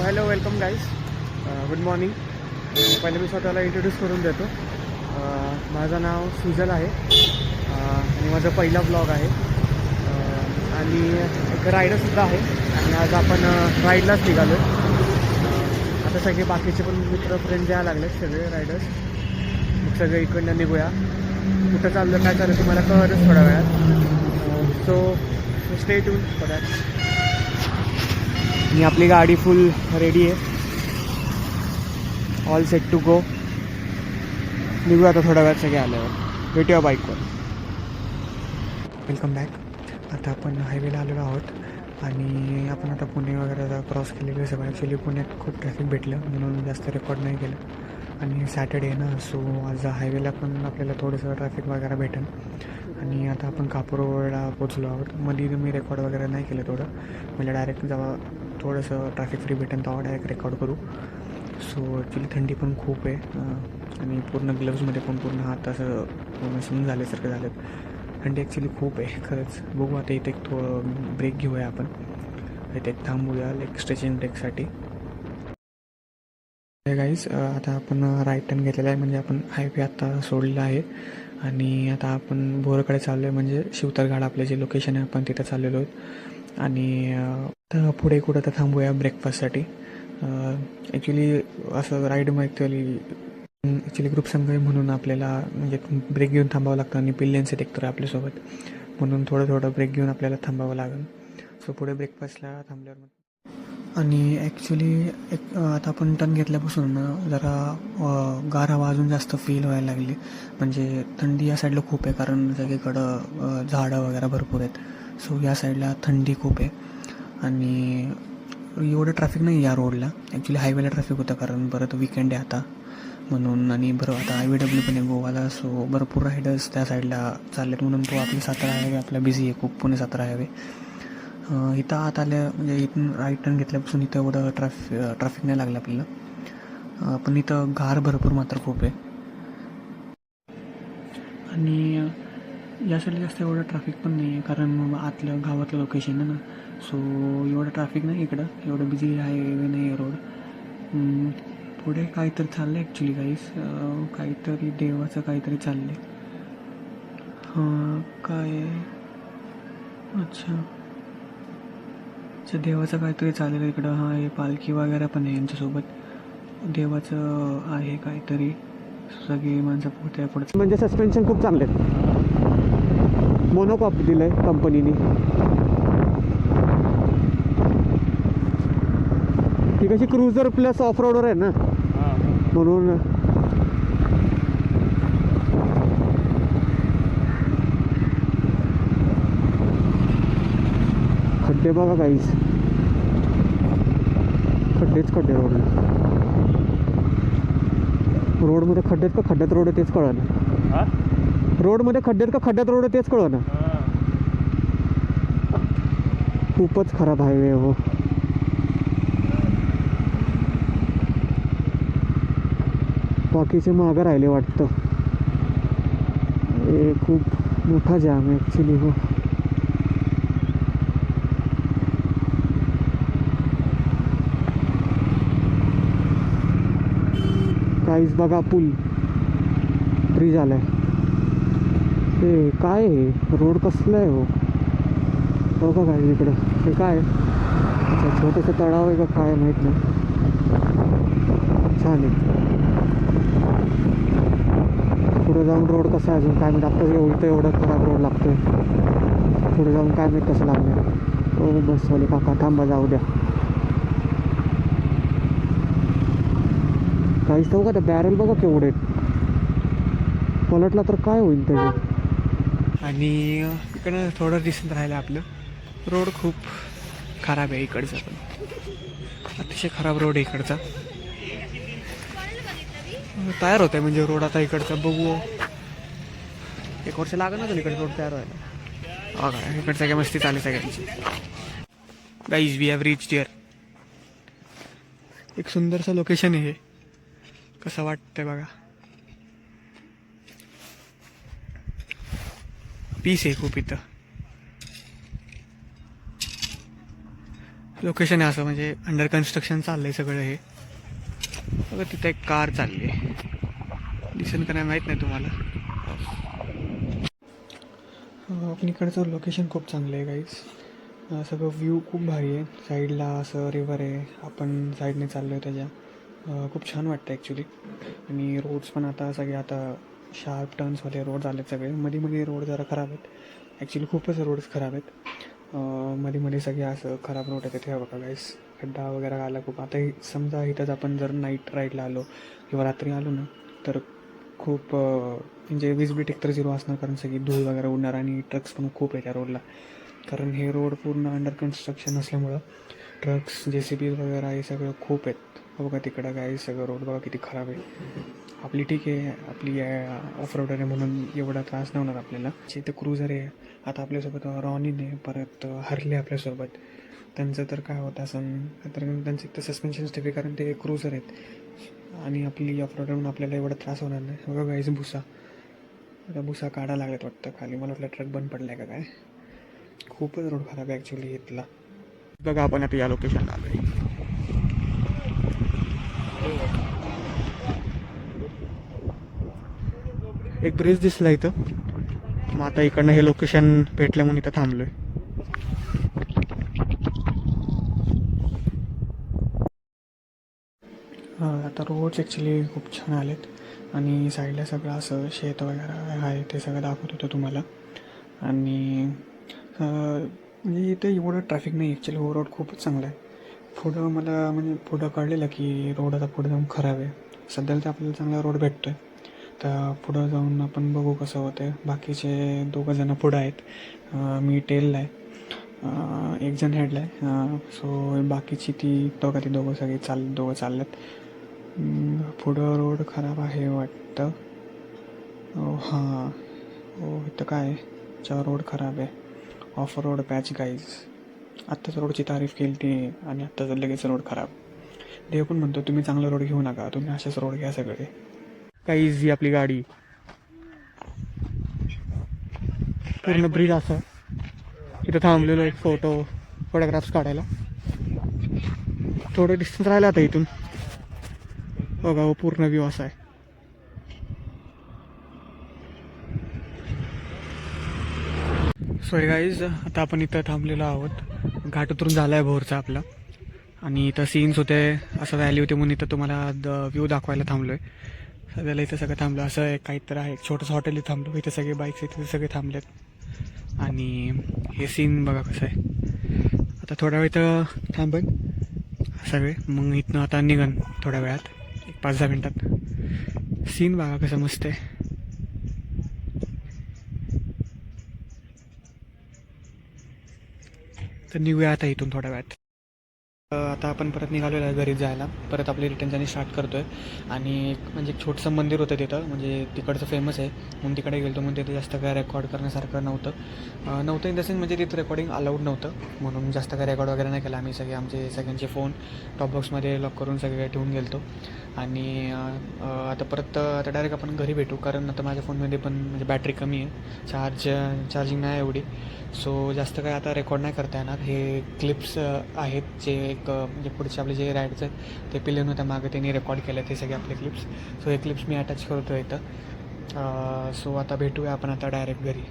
Hello welcome guys. Good morning. पहिले मी स्वतःला introduce करून देतो. माझं नाव सुजल आहे आणि माझा पहिला ब्लॉग आहे आणि एक रायडरसुद्धा आहे आणि आज आपण राईडलाच निघालो आहे. आता सगळे बाकीचे पण मित्र फ्रेंड यायला लागले, सगळे रायडर्स. मग सगळे इकडनं निघूया. कुठं चाललं काय चाललं तुम्हाला कळतच थोड्या वेळात. So stay tune for that. आणि आपली गाडी फुल रेडी आहे, ऑल सेट टू गो. निघूया आता थोड्या वेळात सगळे आल्यावर, भेटूया बाईकवर. Welcome back. आता आपण हायवेला आलेलो आहोत आणि आपण आता पुणे वगैरे क्रॉस केलेलं आहे सगळं. ॲक्च्युली पुण्यात खूप ट्रॅफिक भेटलं म्हणून जास्त रेकॉर्ड नाही केलं आणि सॅटर्डे आहे ना, सो आज हायवेला पण आपल्याला थोडंसं ट्रॅफिक वगैरे भेटेल. आणि आता आपण कापूरला पोचलो आहोत. मध्ये मी रेकॉर्ड वगैरे नाही केलं थोडं, म्हणजे डायरेक्ट जेव्हा थोडंसं ट्रॅफिक फ्री भेटेल तेव्हा डायरेक्ट रेकॉर्ड करू. सो ॲक्च्युली थंडी पण खूप आहे आणि पूर्ण ग्लव्जमध्ये पण पूर्ण हात असं पूर्ण सून झाल्यासारखं झालं. थंडी ॲक्च्युली खूप आहे खरंच. बघू आता इथे एक थोडं ब्रेक घेऊया आपण, इथे थांबूया लाईक स्ट्रेचिंग ब्रेकसाठी. गाईज आता आपण राईट टर्न घेतलेला आहे, म्हणजे आपण हायवे आता सोडलेला आहे आणि आता आपण बोरकडे चाललो आहे, म्हणजे शिवतरगाड आपले जे लोकेशन आहे आपण तिथं चाललेलो आहोत. आणि तर पुढे कुठं तर थांबूया ब्रेकफास्टसाठी. ॲक्च्युली असं राईड मग ॲक्च्युली ग्रुप संघ आहे म्हणून आपल्याला म्हणजे ब्रेक घेऊन थांबावं लागतं आणि पिल्लेन्स आहेत एकतर आपल्यासोबत, म्हणून थोडं ब्रेक घेऊन आपल्याला थांबावं लागेल. सो पुढे ब्रेकफास्टला थांबल्यावर आणि ॲक्च्युली आता आपण टर्न घेतल्यापासून ना जरा गार हवा अजून जास्त फील व्हायला लागली. म्हणजे थंडी या साईडला खूप आहे कारण सगळीकडं झाडं वगैरे भरपूर आहेत. सो या साईडला थंडी खूप आहे आणि एवढं ट्रॅफिक नाही या रोडला. ॲक्च्युली हायवेला ट्रॅफिक होतं कारण परत विकेंड आहे आता म्हणून. आणि बरं आता IVW पण आहे गोवाला, सो भरपूर रायडर्स त्या साईडला चाललेत म्हणून तो आपली सातारा हायवे आपला बिझी आहे खूप. पुणे सातारा हायवे इथं आत आल्या म्हणजे इथून राईट टर्न घेतल्यापासून इथं एवढं ट्रॅफिक नाही लागलं आपल्याला. पण इथं गार भरपूर मात्र खूप आहे आणि या साईडला जास्त एवढं ट्रॅफिक पण नाही आहे कारण आतलं गावातलं लोकेशन आहे ना. सो एवढं ट्रॅफिक नाही इकडं, एवढं बिझी हायवे नाही आहे रोड. पुढे काहीतरी चाललं आहे ॲक्च्युली गाईस, काहीतरी देवाचं काहीतरी चाललं आहे. काय अच्छा देवाचं काहीतरी चाललेलं इकडं. हां, हे पालखी वगैरे पण आहे यांच्यासोबत. देवाचं आहे काहीतरी, सगळी माणसं पुढे पुढे. म्हणजे सस्पेन्शन खूप चांगले आहेत, मोनोकॉप दिलं आहे कंपनीने. ती कशी क्रुझर प्लस ऑफ रोडवर आहे ना म्हणून. खड्डे बघा काहीच, खड्डे रोडमध्ये खड्ड्यात का खड्ड्यात रोड आहे तेच कळलं ना. रोडमध्ये खड्ड्यात का खड्ड्यात रोड आहे तेच कळलं ना. खूपच खराब हायवे हो. बाकीचे मागं राहिले वाटतं. हे खूप मोठा जाम आहे ॲक्च्युली हो. काहीच बघा पूल फ्री झालाय. हे काय आहे, रोड कसलं आहे हो. बघा काय इकडं, हे काय अच्छा छोटंसं तळाव आहे का काय माहीत नाही. छान आहे. पुढे जाऊन रोड कसा आहे अजून काय माहीत. आत्ता इथं एवढा खराब रोड लागतोय, पुढे जाऊन काय माहीत कसं लागणार. हो बसवाले काका थांबा जाऊ द्या. काहीच नव्हतं का, त्या बॅरल बघा केवढे पलटला तर काय होईल त्याचं. आणि इकडं थोडं दिसत राहिलं आपलं रोड खूप खराब आहे इकडचा, पण अतिशय खराब रोड आहे इकडचा. तयार होत आहे म्हणजे रोड आता इकडचा. बघू 1 वर्ष लागेल ना इकडे रोड तयार व्हायला. काय इकडे सगळ्या मस्ती चालू सगळ्यांची. Guys we have reached here. एक सुंदरसं लोकेशन आहे हे, कसं वाटतंय बघा. पीस आहे खूप इथं. लोकेशन आहे असं म्हणजे अंडर कन्स्ट्रक्शन चाललं आहे सगळं हे. बघा तिथं एक कार चालली आहे, दिसेल का नाही माहीत नाही तुम्हाला. आपण इकडचं लोकेशन खूप चांगलं आहे गाईज. सगळं व्ह्यू खूप भारी आहे. साईडला असं रिव्हर आहे, आपण साईडने चाललो आहे त्याच्या. खूप छान वाटतं ॲक्च्युली. आणि रोड्स पण आता सगळे आता शार्प टर्न्सवाले रोड झालेत सगळे. मध्ये मध्ये रोड जरा खराब आहेत ॲक्च्युली, खूपच रोड्स खराब आहेत. मध्ये मध्ये सगळे असं खराब रोड आहेत तिथे. बघा गाईस, खड्डा वगैरे आला खूप. आता समजा इथंच आपण जर नाईट राईडला आलो किंवा रात्री आलो ना, तर खूप म्हणजे विजिबिलिटी एकतर झिरो असणार, कारण सगळी धूळ वगैरे उडणार आणि ट्रक्स पण खूप आहे त्या रोडला. कारण हे रोड पूर्ण अंडर कन्स्ट्रक्शन असल्यामुळं ट्रक्स JCB वगैरे हे सगळं खूप आहेत. बघा तिकडं काय सगळं रोड बघा किती खराब आहे. आपली ठीक आहे, आपली ऑफ रोडर आहे म्हणून एवढा त्रास नाही होणार आपल्याला. इथं क्रुझर आहे. आता आपल्यासोबत रॉनिन आहे, परत हरले आपल्यासोबत. त्यांचं तर काय होतं असं, तर त्यांचं एक तर सस्पेन्शन स्टेप आहे कारण ते क्रुझर आहेत आणि आपली ऑफ रोडर म्हणून आपल्याला एवढा त्रास होणार नाही. बघा गाईज भुसा, आता भुसा काढायला लागल्यात वाटतं खाली. मला वाटलं ट्रक बंद पडला आहे का काय. खूपच रोड खराब आहे ॲक्च्युली इथला. बघा आपण आता या लोकेशनला आलो आहे. एक ब्रिज दिसला इथं, मग आता इकडनं हे लोकेशन भेटलं म्हणून इथं थांबलोय. आता रोड्स ॲक्च्युली खूप छान आलेत आणि साईडला सगळं असं शेत वगैरे आहे ते सगळं दाखवत होतं तुम्हाला. आणि म्हणजे इथं एवढं ट्रॅफिक नाही ॲक्च्युली. हो रोड खूपच चांगला आहे. पुढं मला म्हणजे पुढं कळलेलं की रोड आता पुढं जाऊन खराब आहे. सध्याला तर आपल्याला चांगला रोड भेटतो आहे, तर पुढं जाऊन आपण बघू कसं होतं आहे. बाकीचे 2 जणं पुढं आहेत, मी टेलला आहे, एक जण हेडला आहे. सो बाकीची ती दोघं सगळे दोघं चाललेत. पुढं रोड खराब आहे वाटतं. हां, हो इथं काय रोड खराब आहे. Of road patch guys. आत्ताच रोडची तारीफ केली ती आणि आत्ताच लगेच रोड खराब. देव पण म्हणतो तुम्ही चांगला रोड घेऊ नका, तुम्ही असेच रोड घ्या सगळे. काही इझी आपली गाडी पूर्ण ब्रिज असं. इथं थांबलेलो एक फोटोग्राफ्स काढायला. थोडं डिस्टन्स राहिलं आता इथून. बघा हो पूर्ण व्ह्यू असा आहे. सो गाईज, आता आपण इथं थांबलेलो आहोत. घाट उतरून झाला आहे भोरचा आपला आणि इथं सीन्स होते, असं व्हॅली होते म्हणून इथं तुम्हाला व्ह्यू दाखवायला थांबलो आहे. सगळ्याला इथं सगळं थांबलं. असं एक काहीतरी आहे, एक छोटंसं हॉटेल इथं थांबलो. इथं सगळे बाईक्स आहेत, तिथे सगळे थांबलेत आणि हे सीन बघा कसं आहे. आता थोड्या वेळ इथं थांबन सगळे, मग इथनं आता निघन थोड्या वेळात, एक 5-10 मिनटात. सीन बघा कसं मस्त आहे. तर निघूया आता इथून थोड्या वेळात. आता आपण परत निघालेलो आहे घरी जायला. परत आपली रिटर्न जर्नी स्टार्ट करतो आहे. आणि म्हणजे एक छोटंसं मंदिर होतं तिथं, म्हणजे तिकडचं फेमस आहे म्हणून तिकडे गेलो. म्हणून तिथे जास्त काय रेकॉर्ड करण्यासारखं नव्हतं इन द सेन्स, म्हणजे तिथं रेकॉर्डिंग अलाउड नव्हतं म्हणून जास्त काय रेकॉर्ड वगैरे नाही केला. आम्ही आमचे सगळ्यांचे फोन टॉपबॉक्समध्ये लॉक करून सगळे ठेवून गेलो. आणि आता डायरेक्ट आपण घरी भेटू, कारण आता माझ्या फोनमध्ये पण म्हणजे बॅटरी कमी आहे, चार्जिंग नाही एवढी. सो जास्त काय आता रेकॉर्ड नाही करता येणार. हे क्लिप्स आहेत जे एक म्हणजे पुढचे आपले जे राईड्स आहेत ते पिलेन होत्या मागे त्यांनी रेकॉर्ड केले ते सगळे आपले क्लिप्स. सो हे क्लिप्स मी अटॅच करतो इथं. सो आता भेटूया आपण आता डायरेक्ट घरी.